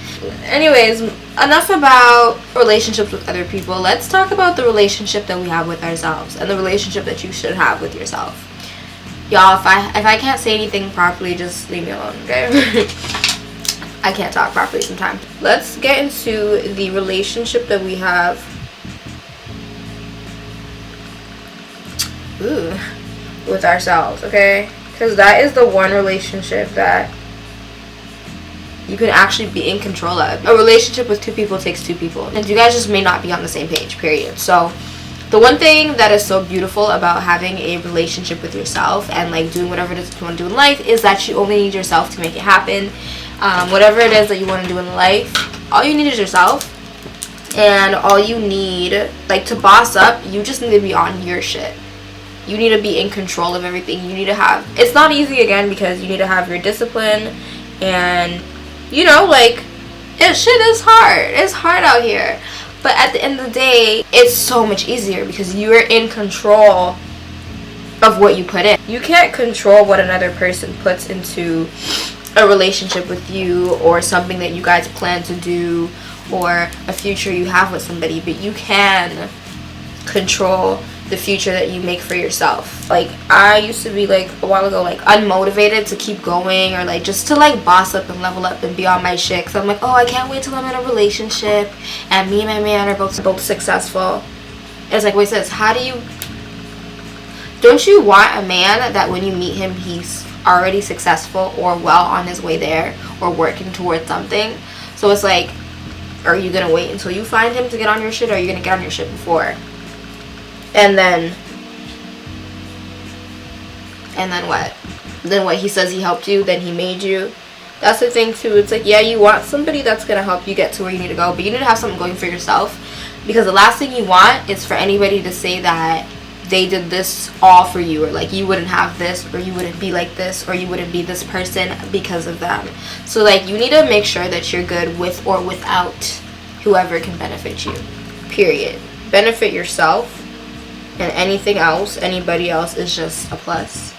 Anyways, enough about relationships with other people. Let's talk about the relationship that we have with ourselves and the relationship that you should have with yourself. Y'all, if I can't say anything properly, just leave me alone, okay? I can't talk properly sometimes. Let's get into the relationship that we have with ourselves, okay? Because that is the one relationship that you can actually be in control of. A relationship with two people takes two people, and you guys just may not be on the same page, period. So the one thing that is so beautiful about having a relationship with yourself and like doing whatever it is you want to do in life is that you only need yourself to make it happen. Whatever it is that you want to do in life, all you need is yourself. And all you need, like, to boss up, you just need to be on your shit. You need to be in control of everything. You need to have, it's not easy again because you need to have your discipline, and you know, like, shit is hard. It's hard out here. But at the end of the day, it's so much easier because you are in control of what you put in. You can't control what another person puts into a relationship with you, or something that you guys plan to do, or a future you have with somebody, but you can control the future that you make for yourself. Like, I used to be, like, a while ago, like, unmotivated to keep going, or like just to like boss up and level up and be on my shit, because I'm like, oh, I can't wait till I'm in a relationship and me and my man are both successful. And it's like, wait, sis, don't you want a man that when you meet him he's already successful or well on his way there or working towards something? So it's like, are you gonna wait until you find him to get on your shit, or are you gonna get on your shit before? And then what? Then what? He says he helped you, then he made you. That's the thing too. It's like, yeah, you want somebody that's gonna help you get to where you need to go, but you need to have something going for yourself, because the last thing you want is for anybody to say that they did this all for you, or like you wouldn't have this, or you wouldn't be like this, or you wouldn't be this person because of them. So like, you need to make sure that you're good with or without whoever can benefit you, period. Benefit yourself, and anything else, anybody else, is just a plus.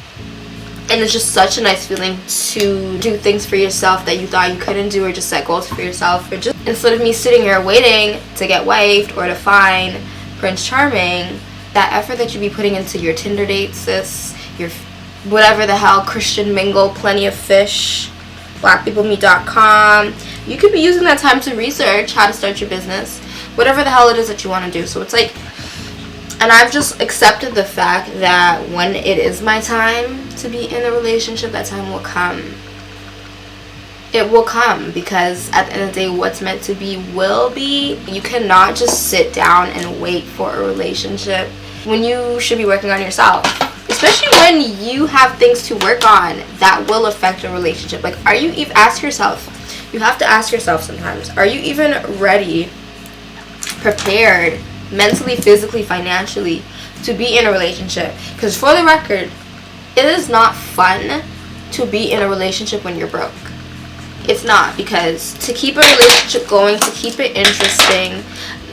And it's just such a nice feeling to do things for yourself that you thought you couldn't do, or just set goals for yourself, or just, instead of me sitting here waiting to get wifed or to find Prince Charming, that effort that you be putting into your Tinder dates, sis, your whatever the hell, Christian Mingle, Plenty of Fish, blackpeoplemeet.com, you could be using that time to research how to start your business, whatever the hell it is that you want to do. So it's like, and I've just accepted the fact that when it is my time to be in a relationship, that time will come. It will come, because at the end of the day, what's meant to be will be. You cannot just sit down and wait for a relationship when you should be working on yourself, especially when you have things to work on that will affect a relationship. Like, are you even, ask yourself, you have to ask yourself sometimes, are you even ready, prepared, mentally, physically, financially, to be in a relationship? Because for the record, it is not fun to be in a relationship when you're broke. It's not, because to keep a relationship going, to keep it interesting,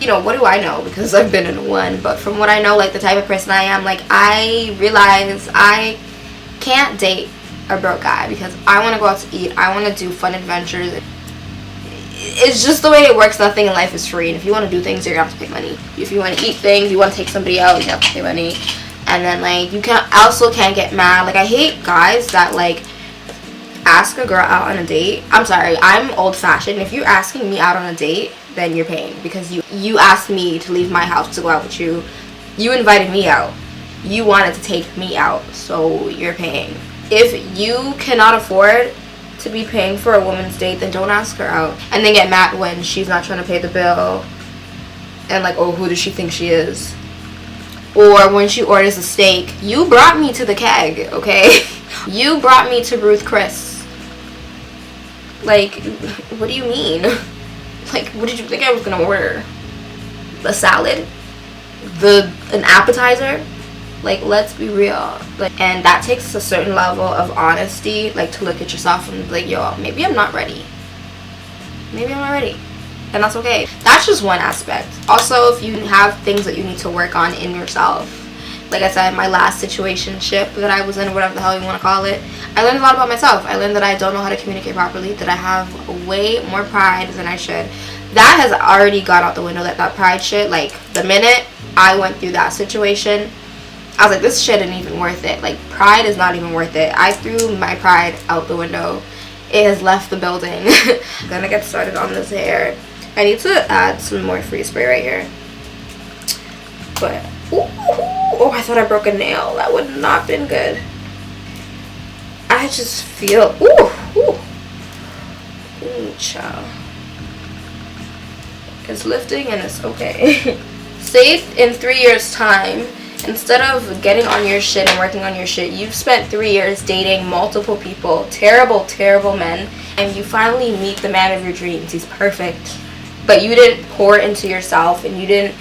you know, what do I know? Because I've been in one, but from what I know, like the type of person I am, like I realize I can't date a broke guy, because I want to go out to eat, I want to do fun adventures. It's just the way it works. Nothing in life is free, and if you want to do things, you're gonna have to pay money. If you want to eat things, you want to take somebody out, you have to pay money. And then like, you can't get mad. Like, I hate guys that like ask a girl out on a date. I'm sorry, I'm old fashioned. If you're asking me out on a date, then you're paying, because you asked me to leave my house to go out with you. You invited me out, you wanted to take me out, so you're paying. If you cannot afford to be paying for a woman's date, then don't ask her out and then get mad when she's not trying to pay the bill, and like, oh, who does she think she is? Or when she orders a steak, you brought me to the keg, okay? You brought me to Ruth Chris. Like, what do you mean? Like, what did you think I was gonna order? A salad? An appetizer? Like, let's be real. Like, and that takes a certain level of honesty, like, to look at yourself and be like, yo, maybe I'm not ready. maybe I'm not ready. And that's okay. That's just one aspect. Also, if you have things that you need to work on in yourself, like I said, my last situationship that I was in, whatever the hell you want to call it, I learned a lot about myself. I learned that I don't know how to communicate properly, that I have way more pride than I should. That has already gone out the window, that pride shit. Like, the minute I went through that situation, I was like, this shit isn't even worth it. Like, pride is not even worth it. I threw my pride out the window. It has left the building. I'm gonna get started on this hair. I need to add some more freeze spray right here. But, oh, I thought I broke a nail. That would not have been good. I just feel, ooh, child. It's lifting and it's okay. Say in 3 years' time, instead of getting on your shit and working on your shit, you've spent 3 years dating multiple people, terrible, terrible men, and you finally meet the man of your dreams. He's perfect. But you didn't pour into yourself, and you didn't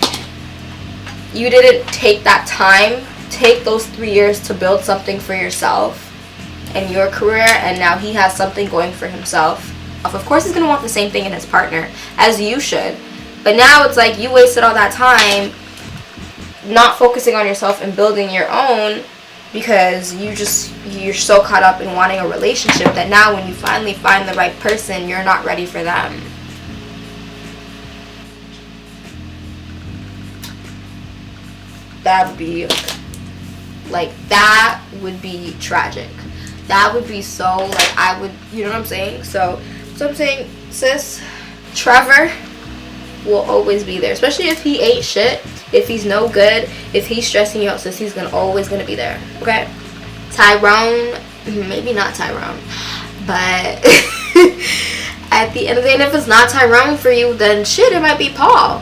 take that time, take those 3 years to build something for yourself and your career, and now he has something going for himself. Of course he's going to want the same thing in his partner, as you should. But now it's like you wasted all that time not focusing on yourself and building your own because you're so caught up in wanting a relationship that now when you finally find the right person, you're not ready for them. That would be, like, that would be tragic. That would be so, like, I would, you know what I'm saying? So I'm saying, sis, Trevor will always be there. Especially if he ain't shit, if he's no good, if he's stressing you out, sis, he's always gonna be there, okay? Tyrone, maybe not Tyrone, but at the end of the day, and if it's not Tyrone for you, then shit, it might be Paul.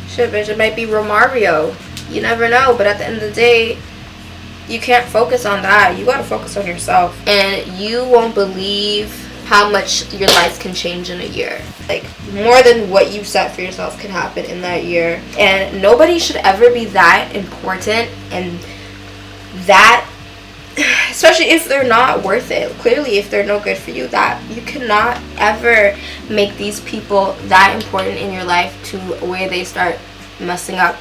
Shit, bitch, it might be Romario. You never know, but at the end of the day, you can't focus on that. You gotta focus on yourself. And you won't believe how much your life can change in a year. Like, more than what you set for yourself can happen in that year. And nobody should ever be that important, and that, especially if they're not worth it. Clearly, if they're no good for you, that you cannot ever make these people that important in your life to where they start messing up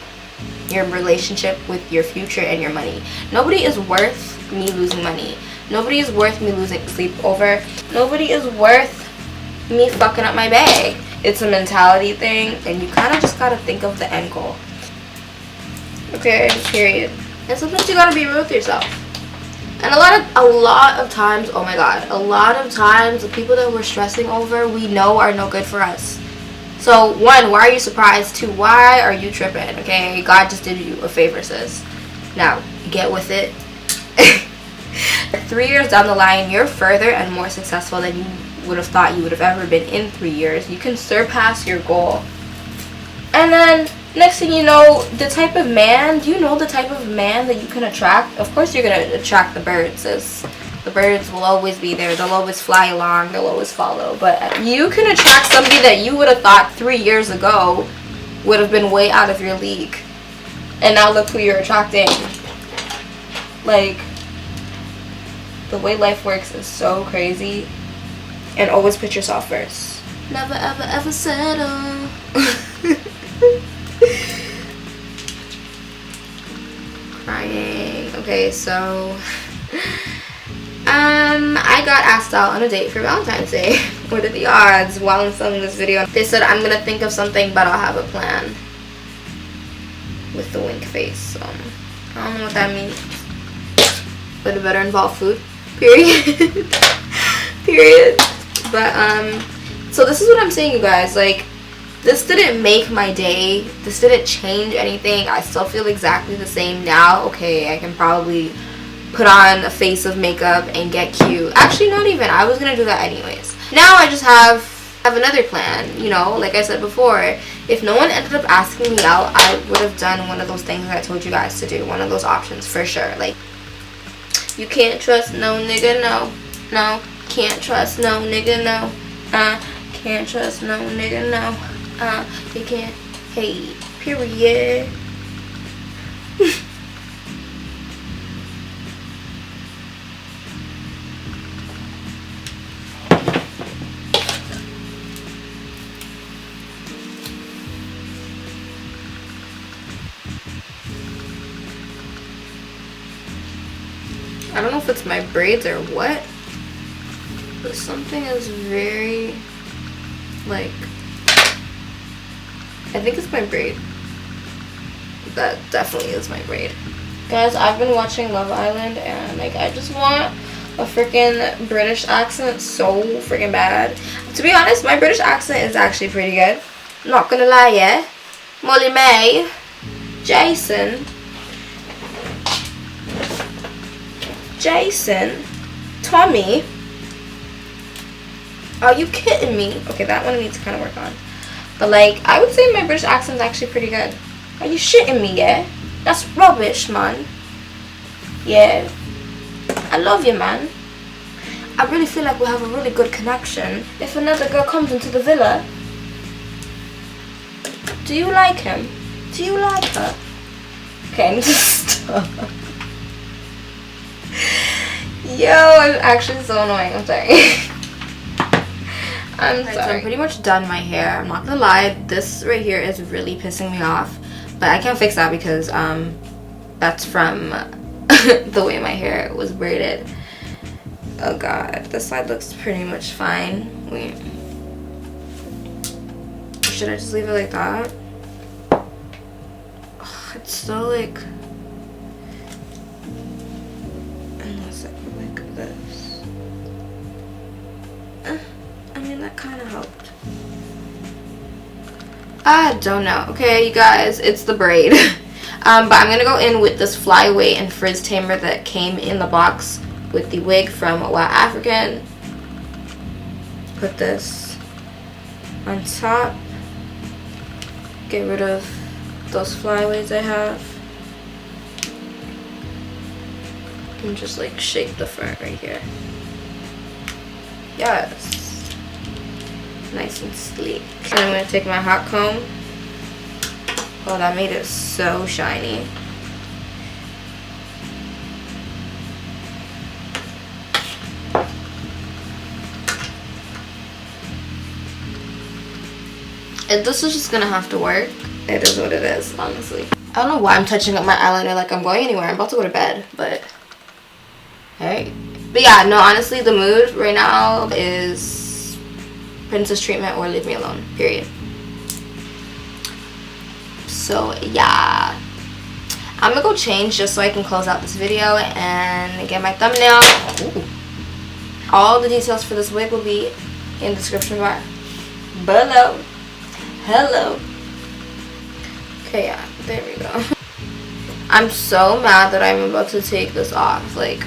your relationship with your future and your money. Nobody is worth me losing money. Nobody is worth me losing sleep over. Nobody is worth me fucking up my bag. It's a mentality thing, and you kind of just gotta think of the end goal. Okay, period. And sometimes you gotta be real with yourself. And a lot of times, oh my god, a lot of times the people that we're stressing over, we know are no good for us. So, one, why are you surprised? Two, why are you tripping? Okay, God just did you a favor, sis. Now, get with it. 3 years down the line, you're further and more successful than you would have thought you would have ever been in 3 years. You can surpass your goal. And then, next thing you know, the type of man, do you know the type of man that you can attract? Of course you're going to attract the birds, sis. The birds will always be there. They'll always fly along. They'll always follow. But you can attract somebody that you would have thought 3 years ago would have been way out of your league. And now look who you're attracting. Like, the way life works is so crazy. And always put yourself first. Never, ever, ever settle. Crying. Okay, so I got asked out on a date for Valentine's Day. What are the odds? While I'm filming this video, they said I'm gonna think of something, but I'll have a plan. With the wink face. So I don't know what that means. But it better involve food. Period. Period. But so this is what I'm saying, you guys. Like, this didn't make my day. This didn't change anything. I still feel exactly the same now. Okay, I can probably put on a face of makeup and get cute. Actually, not even. I was gonna do that anyways. Now I just have another plan. You know, like I said before, if no one ended up asking me out, I would have done one of those things that I told you guys to do. One of those options for sure. Like, you can't trust no nigga, no. No. Can't trust no nigga, no. Can't trust no nigga, no. You can't. Hey, period. I don't know if it's my braids or what, but something is very, like, I think it's my braid. That definitely is my braid. Guys, I've been watching Love Island and like I just want a freaking British accent so freaking bad. To be honest, my British accent is actually pretty good. Not gonna lie, yeah. Molly May, Jason, Tommy. Are you kidding me? Okay, that one needs to kind of work on. But like, I would say my British accent is actually pretty good. Are you shitting me, yeah? That's rubbish, man. Yeah. I love you, man. I really feel like we have a really good connection. If another girl comes into the villa, do you like him? Do you like her? Okay, I need to stop. Yo, I'm actually so annoying. I'm sorry. I'm sorry. So I'm pretty much done my hair. I'm not gonna lie, this right here is really pissing me off. But I can't fix that because that's from the way my hair was braided. Oh god, this side looks pretty much fine. Wait. Should I just leave it like that? Oh, it's so like... Unless I go like this. I mean, that kind of helped. I don't know. Okay, you guys, it's the braid. But I'm gonna go in with this flyweight and frizz tamer that came in the box with the wig from Wild African. Put this on top. Get rid of those flyweights I have. And just like shape the front right here. Yes. Nice and sleek. And I'm going to take my hot comb. Oh, that made it so shiny. This is just going to have to work. It is what it is, honestly. I don't know why I'm touching up my eyeliner like I'm going anywhere. I'm about to go to bed, but... Alright. But yeah, no, honestly, the mood right now is... princess treatment or leave me alone, period. So yeah, I'm gonna go change just so I can close out this video and get my thumbnail. Ooh. All the details for this wig will be in the description bar below. Hello. Okay, yeah, there we go. I'm so mad that I'm about to take this off, like,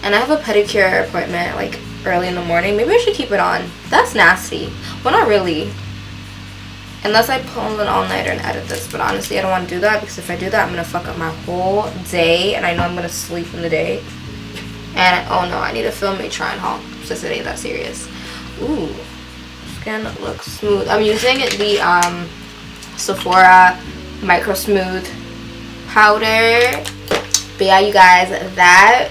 and I have a pedicure appointment like early in the morning. Maybe I should keep it on. That's nasty. Well, not really. Unless I pull an all-nighter and edit this. But honestly, I don't want to do that because if I do that, I'm going to fuck up my whole day. And I know I'm going to sleep in the day. And, oh no, I need to film a try-on haul since it ain't that serious. Ooh. Skin looks smooth. I'm using the Sephora Micro Smooth powder. But yeah, you guys, that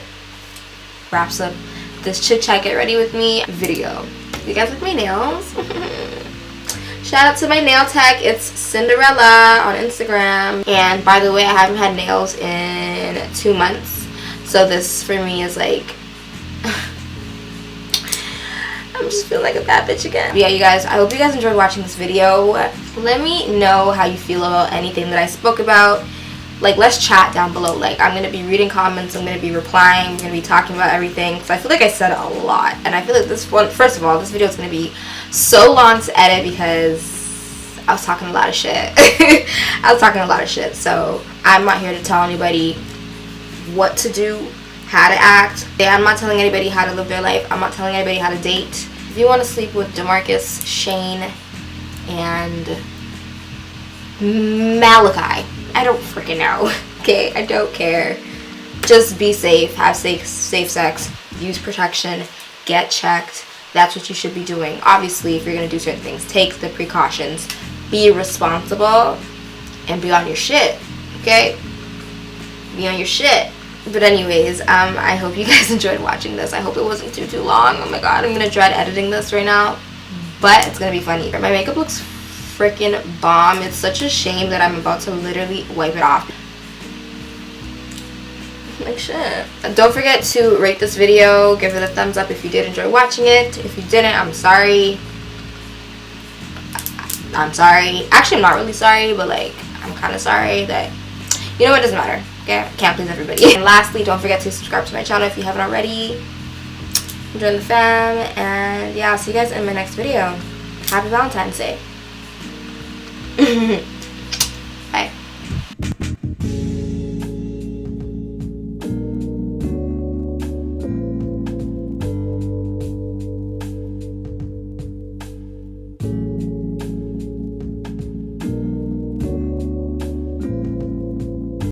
wraps up this Chit Chat Get Ready With Me video. You guys like my nails? Shout out to my nail tech. It's Cinderella on Instagram. And by the way, I haven't had nails in 2 months. So this for me is like... I'm just feeling like a bad bitch again. But yeah, you guys, I hope you guys enjoyed watching this video. Let me know how you feel about anything that I spoke about. Like, let's chat down below. Like, I'm going to be reading comments. I'm going to be replying. We're going to be talking about everything. Because I feel like I said a lot. And I feel like this one, first of all, this video is going to be so long to edit because I was talking a lot of shit. I was talking a lot of shit. So, I'm not here to tell anybody what to do, how to act. I'm not telling anybody how to live their life. I'm not telling anybody how to date. If you want to sleep with DeMarcus, Shane, and Malachi, I don't freaking know. Okay, I don't care. Just be safe, have safe sex, use protection, get checked. That's what you should be doing. Obviously, if you're gonna do certain things, take the precautions, be responsible, and be on your shit. Okay? Be on your shit. But anyways, I hope you guys enjoyed watching this. I hope it wasn't too long. Oh my god, I'm gonna dread editing this right now. But it's gonna be funny. My makeup looks freaking bomb. It's such a shame that I'm about to literally wipe it off. Like shit. Don't forget to rate this video. Give it a thumbs up if you did enjoy watching it. If you didn't, I'm sorry. I'm sorry. Actually, I'm not really sorry, but like, I'm kind of sorry that, you know what, it doesn't matter. Okay, I can't please everybody. And lastly, don't forget to subscribe to my channel if you haven't already. Join the fam, and yeah, I'll see you guys in my next video. Happy Valentine's Day.